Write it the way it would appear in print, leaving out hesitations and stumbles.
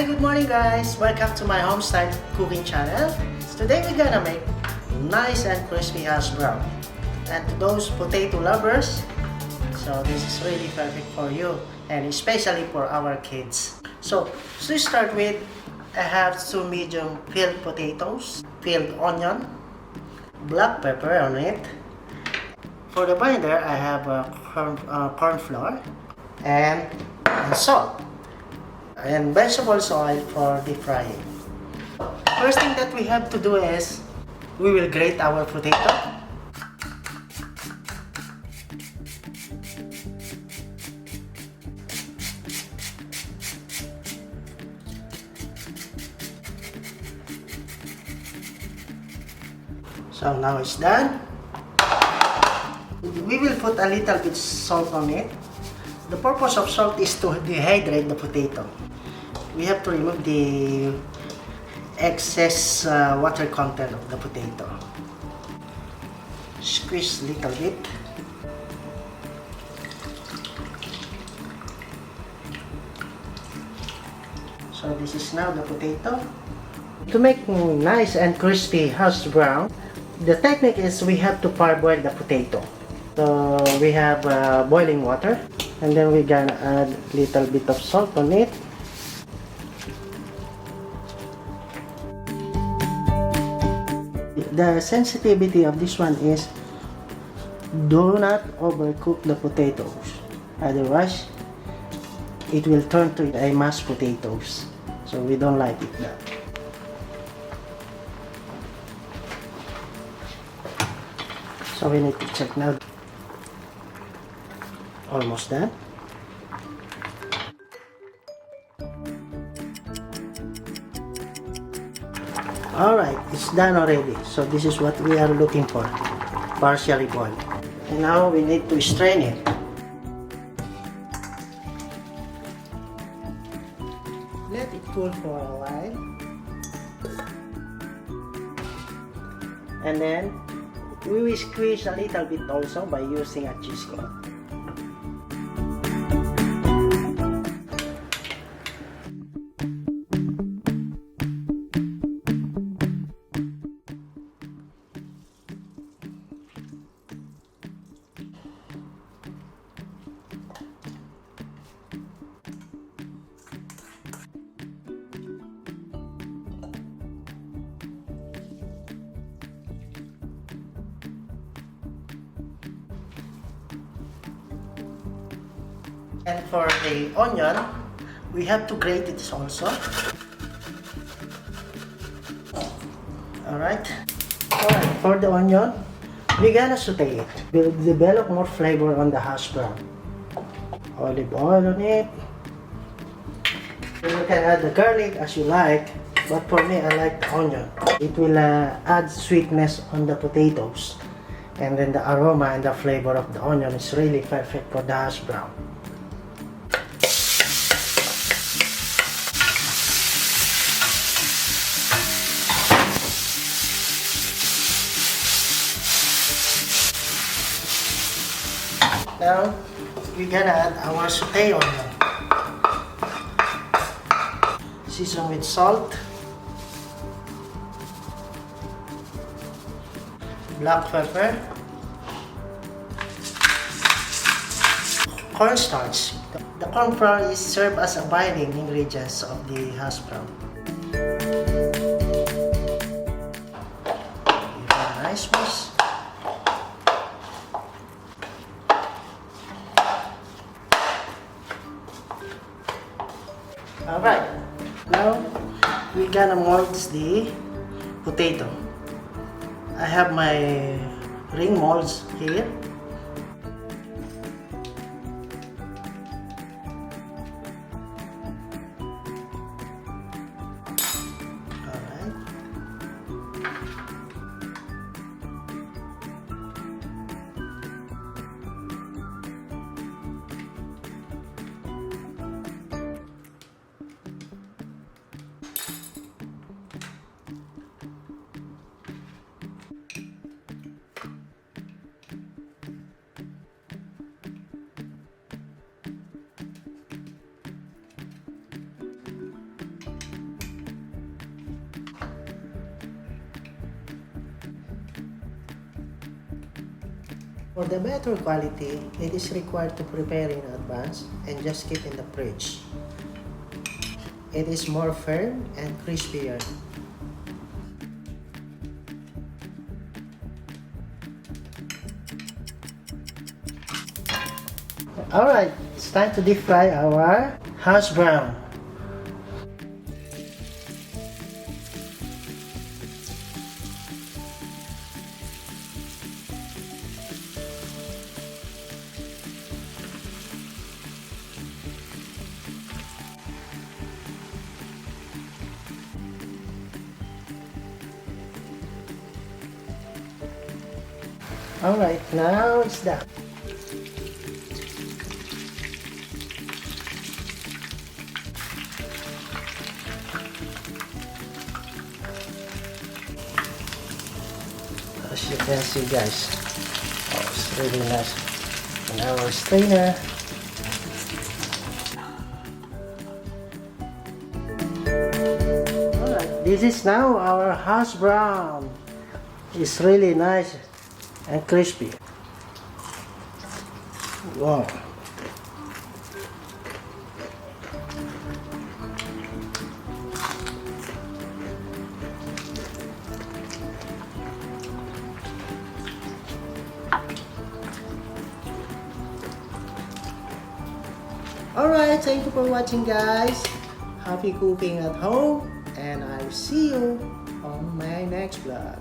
Hi, good morning guys! Welcome to my homestyle cooking channel. Today we're gonna make nice and crispy hash brown. And to those potato lovers, so this is really perfect for you and especially for our kids. So to start with, I have 2 medium peeled potatoes, peeled onion, black pepper on it. For the binder, I have corn flour and salt and vegetable oil for deep frying. First thing that we have to do is we will grate our potato. So now it's done. We will put a little bit salt on it. The purpose of salt is to dehydrate the potato. We have to remove the excess water content of the potato. Squeeze a little bit. So this is now the potato. To make nice and crispy hash brown, the technique is we have to parboil the potato. So we have boiling water, and then we're gonna add a little bit of salt on it. The sensitivity of this one is do not overcook the potatoes, otherwise it will turn to a mashed potatoes, so we don't like it that. So we need to check now. Almost done. Alright, it's done already. So this is what we are looking for. Partially boiled. And now we need to strain it. Let it cool for a while. And then we will squeeze a little bit also by using a cheesecloth. And for the onion, we have to grate it also. Alright. For the onion, we're gonna saute it. We'll develop more flavor on the hash brown. Olive oil on it. You can add the garlic as you like, but for me, I like the onion. It will add sweetness on the potatoes. And then the aroma and the flavor of the onion is really perfect for the hash brown. Now, we're gonna add our sauté onion. Season with salt, black pepper, cornstarch. The corn flour is served as a binding ingredients of the hash brown. Give it a nice mix. Alright, now we're gonna mold the potato. I have my ring molds here. Alright. For the better quality, it is required to prepare in advance and just keep in the fridge. It is more firm and crispier. Alright, it's time to deep fry our hash brown. Alright, now it's done. As you can see guys, oh, it's really nice. And our strainer. Alright, this is now our hash brown. It's really nice and crispy. Wow. Alright, thank you for watching guys. Happy cooking at home, and I'll see you on my next vlog.